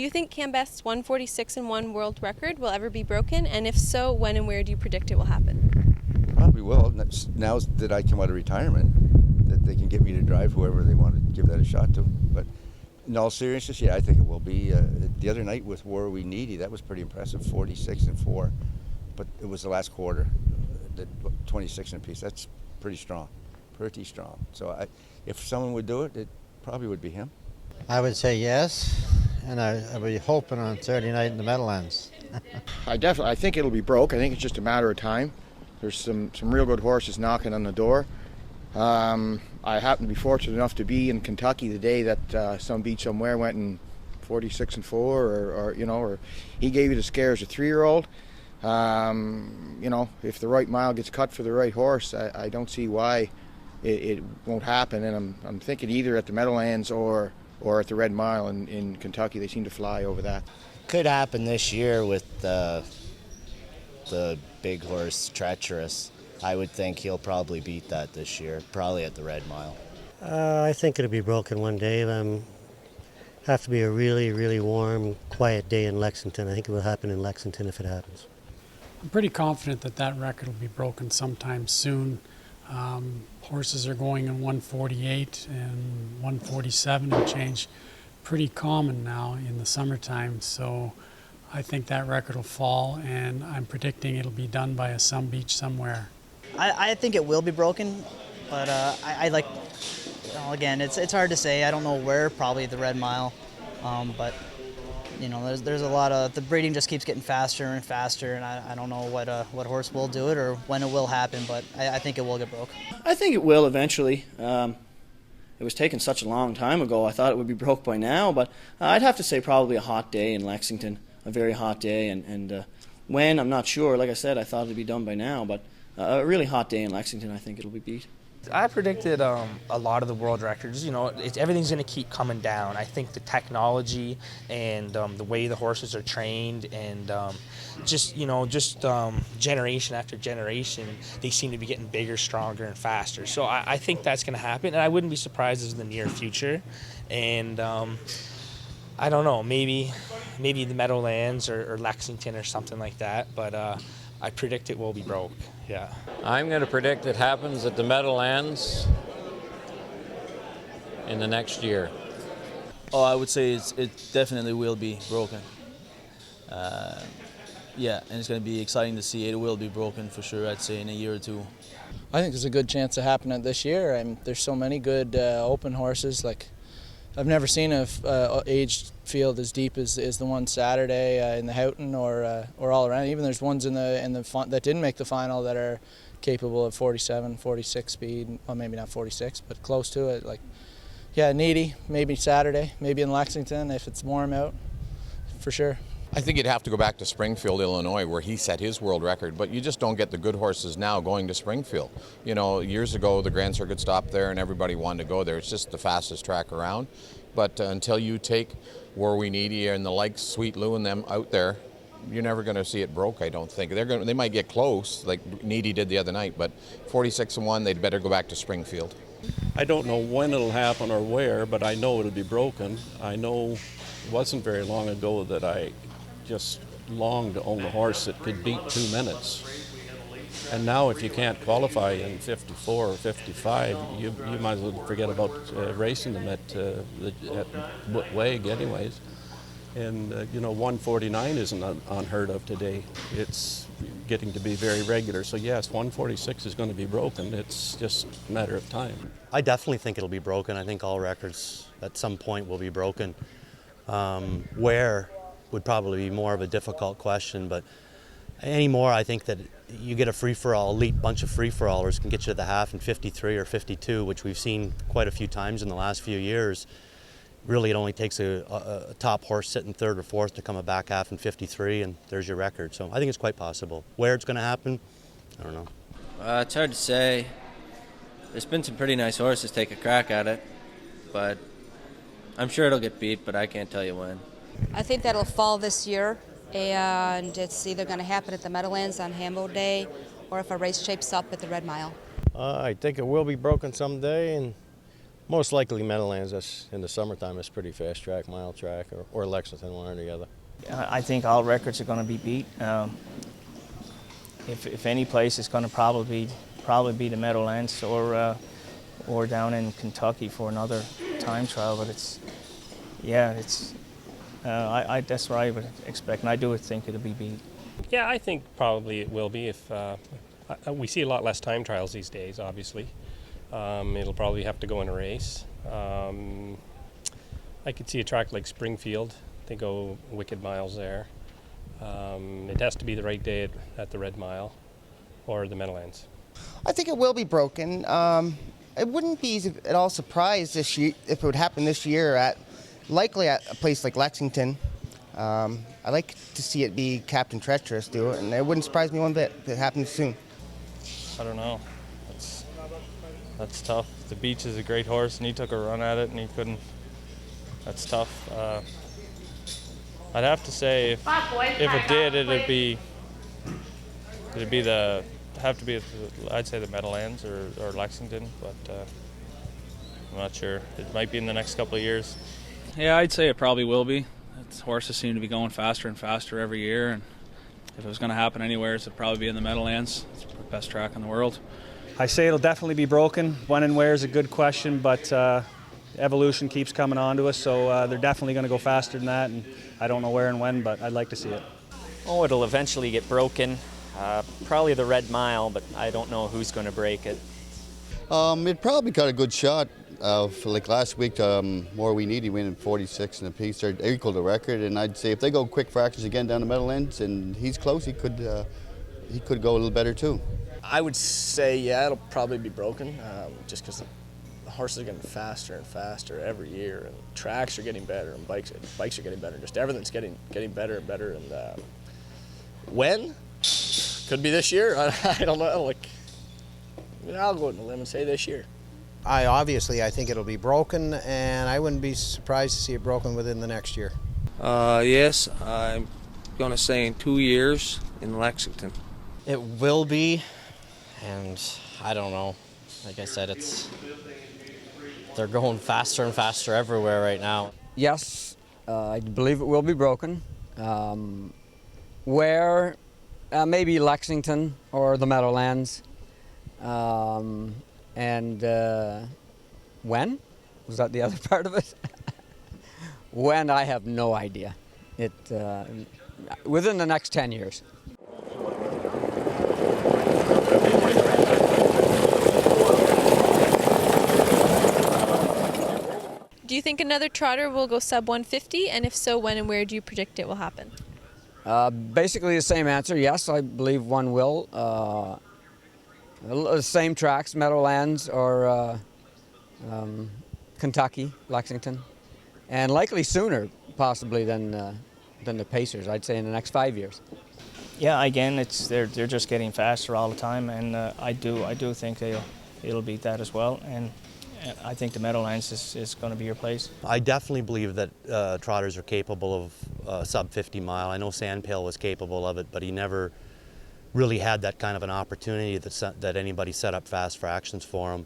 you think Cambest's 146-1 world record will ever be broken? And if so, when and where do you predict it will happen? Probably will. Now that I come out of retirement, that they can get me to drive whoever they want to give that a shot to. But in all seriousness, yeah, I think it will be. The other night with Were We Needy, that was pretty impressive, 46-4. But it was the last quarter, the 26 and a piece. That's pretty strong, pretty strong. So if someone would do it, it probably would be him. I would say yes, and I would be hoping on Saturday night in the Meadowlands. I think it'll be broke. I think it's just a matter of time. There's some real good horses knocking on the door. I happened to be fortunate enough to be in Kentucky the day that Some Beach Somewhere went in 46-4, or he gave you the scare as a 3-year-old. If the right mile gets cut for the right horse, I don't see why it won't happen. And I'm thinking either at the Meadowlands or at the Red Mile in Kentucky. They seem to fly over that. Could happen this year with the big horse Treacherous. I would think he'll probably beat that this year, probably at the Red Mile. I think it'll be broken one day. Have to be a really, really warm, quiet day in Lexington. I think it will happen in Lexington if it happens. I'm pretty confident that record will be broken sometime soon. Horses are going in 148 and 147 and change, pretty common now in the summertime. So I think that record will fall, and I'm predicting it'll be done by a Some Beach Somewhere. I think it will be broken, but again, it's hard to say. I don't know where, probably the Red Mile, but there's a lot of, the breeding just keeps getting faster and faster, and I don't know what horse will do it or when it will happen, but I think it will get broke. I think it will eventually. It was taken such a long time ago. I thought it would be broke by now, but I'd have to say probably a hot day in Lexington, a very hot day, and when, I'm not sure. Like I said, I thought it'd be done by now, but a really hot day in Lexington, I think it'll be beat. I predicted a lot of the world records. Everything's going to keep coming down. I think the technology and the way the horses are trained and generation after generation, they seem to be getting bigger, stronger, and faster. So I think that's going to happen, and I wouldn't be surprised in the near future. And I don't know, maybe the Meadowlands or Lexington or something like that, but I predict it will be broke, yeah. I'm going to predict it happens at the Meadowlands in the next year. Oh, I would say it definitely will be broken. Yeah, and it's going to be exciting to see. It will be broken for sure, I'd say, in a year or two. I think there's a good chance of happening this year. There's so many good open horses. Like, I've never seen a aged field as deep as the one Saturday in the Houghton or all around. Even there's ones in the that didn't make the final that are capable of 47, 46 speed. Well, maybe not 46, but close to it. Like, yeah, Needy, maybe Saturday, maybe in Lexington if it's warm out, for sure. I think you'd have to go back to Springfield, Illinois, where he set his world record, but you just don't get the good horses now going to Springfield. Years ago, the Grand Circuit stopped there and everybody wanted to go there. It's just the fastest track around. But until you take Were We Needy and the likes, Sweet Lou and them out there, you're never going to see it broke, I don't think. They might get close, like Needy did the other night, but 46-1, they'd better go back to Springfield. I don't know when it'll happen or where, but I know it'll be broken. I know it wasn't very long ago that I just longed to own a horse that could beat 2 minutes. And now if you can't qualify in 54 or 55, you might as well forget about racing them at Wag anyways. And 149 isn't unheard of today. It's getting to be very regular. So yes, 146 is going to be broken. It's just a matter of time. I definitely think it'll be broken. I think all records at some point will be broken. Where would probably be more of a difficult question, but anymore I think that you get a free-for-all, elite bunch of free-for-allers can get you to the half in 53 or 52, which we've seen quite a few times in the last few years. Really, it only takes a top horse sitting third or fourth to come a back half in 53, and there's your record. So I think it's quite possible. Where it's going to happen, I don't know. It's hard to say. There's been some pretty nice horses take a crack at it, but I'm sure it'll get beat, but I can't tell you when. I think that'll fall this year, and it's either going to happen at the Meadowlands on Hambo Day, or if a race shapes up at the Red Mile. I think it will be broken someday, and Most likely Meadowlands. That's in the summertime. It's pretty fast track, mile track, or Lexington, one or the other. I think all records are going to be beat. If any place, it's going to probably be the Meadowlands or down in Kentucky for another time trial. But that's what I would expect, and I do think it'll be beat. Yeah, I think probably it will be. If we see a lot less time trials these days, obviously. It'll probably have to go in a race. I could see a track like Springfield. They go wicked miles there. It has to be the right day at the Red Mile or the Meadowlands. I think it will be broken. I wouldn't be at all surprised this year if it would happen this year likely at a place like Lexington. I like to see it be Captain Treacherous do it, and it wouldn't surprise me one bit if it happens soon. I don't know. That's tough. The Beach is a great horse, and he took a run at it, and he couldn't. That's tough. I'd have to say if it did, it'd have to be I'd say the Meadowlands or Lexington, but I'm not sure. It might be in the next couple of years. Yeah, I'd say it probably will be. Horses seem to be going faster and faster every year, and if it was going to happen anywhere, it'd probably be in the Meadowlands. It's the best track in the world. I say it'll definitely be broken. When and where is a good question, but evolution keeps coming on to us, so they're definitely going to go faster than that, and I don't know where and when, but I'd like to see it. Oh, it'll eventually get broken. Probably the Red Mile, but I don't know who's going to break it. It probably got a good shot. For like last week, More We Need, he went in 46 and a piece. They equaled the record, and I'd say if they go quick fractions again down the Meadowlands, and he's close, he could go a little better too. I would say, yeah, it'll probably be broken, just because the horses are getting faster and faster every year, and tracks are getting better, and bikes are getting better. Just everything's getting better and better. And when? Could be this year. I don't know. I'll go out on a limb and say this year. I think it'll be broken, and I wouldn't be surprised to see it broken within the next year. Yes, I'm going to say in 2 years in Lexington. It will be, and I don't know. Like I said, they're going faster and faster everywhere right now. Yes, I believe it will be broken. Where? Maybe Lexington or the Meadowlands. And when? Was that the other part of it? When, I have no idea. Within the next 10 years. Do you think another trotter will go sub 150? And if so, when and where do you predict it will happen? Basically the same answer. Yes, I believe one will. Same tracks, Meadowlands or Kentucky, Lexington, and likely sooner, possibly than the Pacers. I'd say in the next 5 years. Yeah, again, they're just getting faster all the time, and I do think it'll beat that as well. And I think the Meadowlands is going to be your place. I definitely believe that trotters are capable of sub 50 mile. I know Sandpail was capable of it, but he never really had that kind of an opportunity that anybody set up fast fractions for him.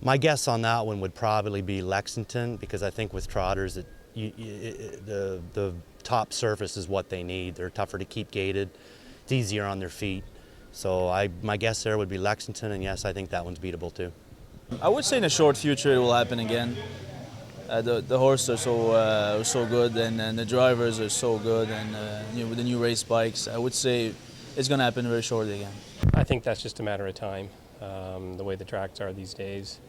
My guess on that one would probably be Lexington, because I think with trotters, the top surface is what they need. They're tougher to keep gated. It's easier on their feet. So my guess there would be Lexington, and yes, I think that one's beatable too. I would say in the short future it will happen again. The horses are so good, and the drivers are so good, and with the new race bikes, I would say it's going to happen very shortly again. I think that's just a matter of time, the way the tracks are these days.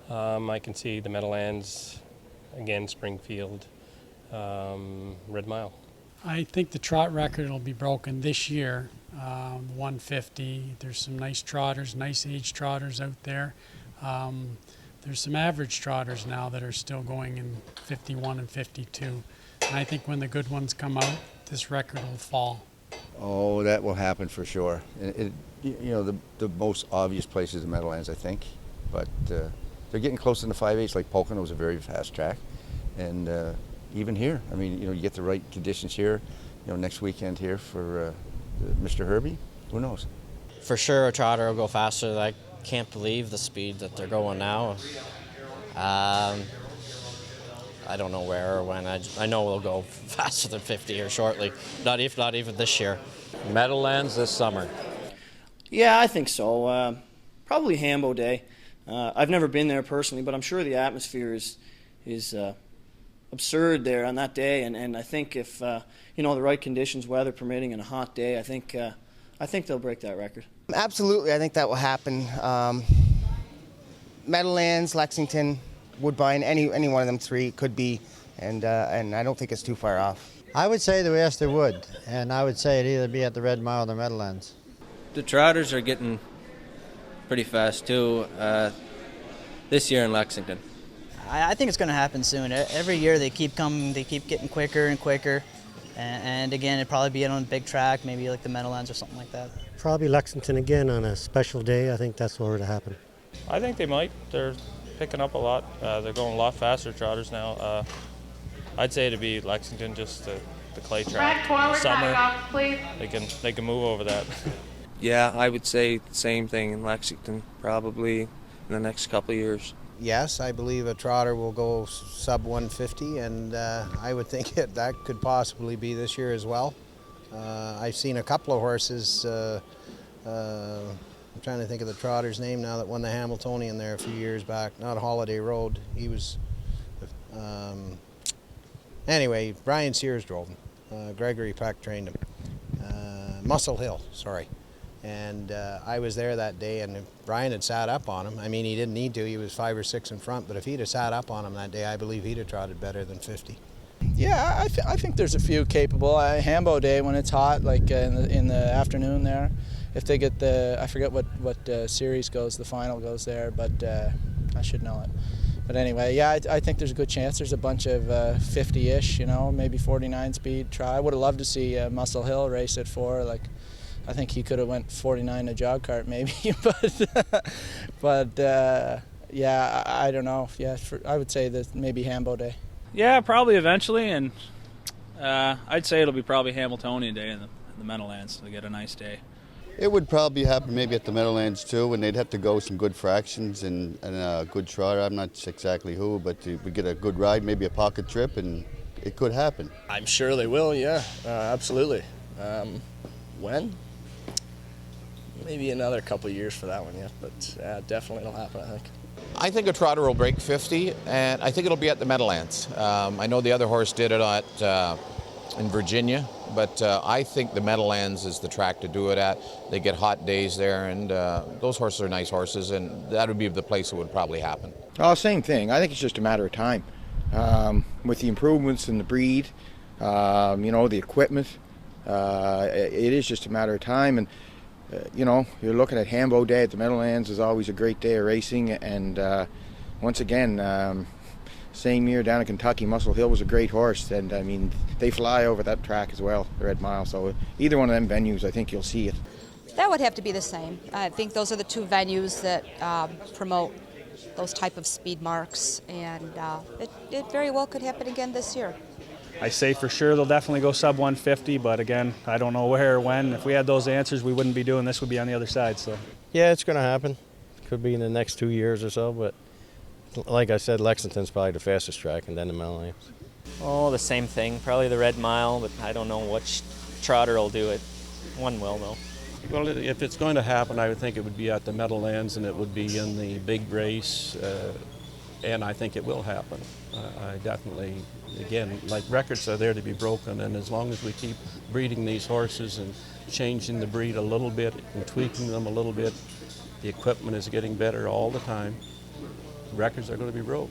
I can see the Meadowlands, again, Springfield, Red Mile. I think the trot record will be broken this year, 150. There's some nice trotters, nice age trotters out there. There's some average trotters now that are still going in 51 and 52. And I think when the good ones come out, this record will fall. Oh, that will happen for sure. The most obvious place is the Meadowlands, I think, but they're getting close in the 5/8. Like Pocono was a very fast track, and even here, I mean, you get the right conditions here. Next weekend here for Mr. Herbie. Who knows? For sure, a trotter will go faster. I can't believe the speed that they're going now. I don't know where or when. I know we'll go faster than 50 here shortly. Not even this year. Meadowlands this summer. Yeah, I think so. Probably Hambo Day. I've never been there personally, but I'm sure the atmosphere is absurd there on that day. And I think if the right conditions, weather permitting, and a hot day, I think they'll break that record. Absolutely, I think that will happen. Meadowlands, Lexington, Woodbine, any one of them three could be, and I don't think it's too far off. I would say yes, there would, and I would say it'd either be at the Red Mile or the Meadowlands. The trotters are getting pretty fast too this year in Lexington. I think it's going to happen soon. Every year they keep coming, they keep getting quicker and quicker, and again it'd probably be on a big track, maybe like the Meadowlands or something like that. Probably Lexington again on a special day. I think that's where it'll happen. I think they might. They're picking up a lot. They're going a lot faster, trotters now. I'd say it'd be Lexington, just the clay track. In the summer, they can move over that. Yeah, I would say the same thing in Lexington, probably in the next couple of years. Yes, I believe a trotter will go sub 150, and I would think that could possibly be this year as well. I've seen a couple of horses. I'm trying to think of the trotter's name now that won the Hamiltonian there a few years back. Not Holiday Road. He was. Anyway, Brian Sears drove him. Gregory Peck trained him. Muscle Hill, sorry. And I was there that day, and if Brian had sat up on him, I mean, he didn't need to. He was 5 or 6 in front, but if he'd have sat up on him that day, I believe he'd have trotted better than 50. Yeah, I think there's a few capable. Hambo Day when it's hot, like in the afternoon there. If they get I forget what series goes, the final goes there, but I should know it. But anyway, yeah, I think there's a good chance. There's a bunch of 50-ish, maybe 49 speed try. I would have loved to see Muscle Hill race it for, like, I think he could have went 49 a jog cart maybe, but yeah, I don't know. Yeah, I would say that maybe Hambo Day. Yeah, probably eventually, and I'd say it'll be probably Hamiltonian Day in the Meadowlands to get a nice day. It would probably happen maybe at the Meadowlands too, and they'd have to go some good fractions and a good trotter. I'm not exactly who, but we get a good ride, maybe a pocket trip, and it could happen. I'm sure they will, yeah, absolutely. When? Maybe another couple of years for that one yet, but definitely it'll happen, I think. I think a trotter will break 50, and I think it'll be at the Meadowlands. I know the other horse did it in Virginia, but I think the Meadowlands is the track to do it at. They get hot days there, and those horses are nice horses, and that would be the place it would probably happen. Oh, same thing. I think it's just a matter of time. With the improvements in the breed, the equipment, it is just a matter of time. And you're looking at Hambo Day at the Meadowlands is always a great day of racing, and once again, same year down in Kentucky, Muscle Hill was a great horse, and I mean, they fly over that track as well, the Red Mile, so either one of them venues, I think you'll see it. That would have to be the same. I think those are the two venues that promote those type of speed marks, and it very well could happen again this year. I say for sure they'll definitely go sub 150, but again, I don't know where or when. If we had those answers, we wouldn't be doing this. We'd be on the other side. So Yeah, it's going to happen. Could be in the next 2 years or so, but like I said, Lexington's probably the fastest track, and then the Meadowlands. Oh, the same thing. Probably the Red Mile, but I don't know which trotter will do it. One will, though. Well, if it's going to happen, I would think it would be at the Meadowlands, and it would be in the big race, and I think it will happen. I definitely, again, like, records are there to be broken, and as long as we keep breeding these horses and changing the breed a little bit and tweaking them a little bit, the equipment is getting better all the time. Records are going to be broke.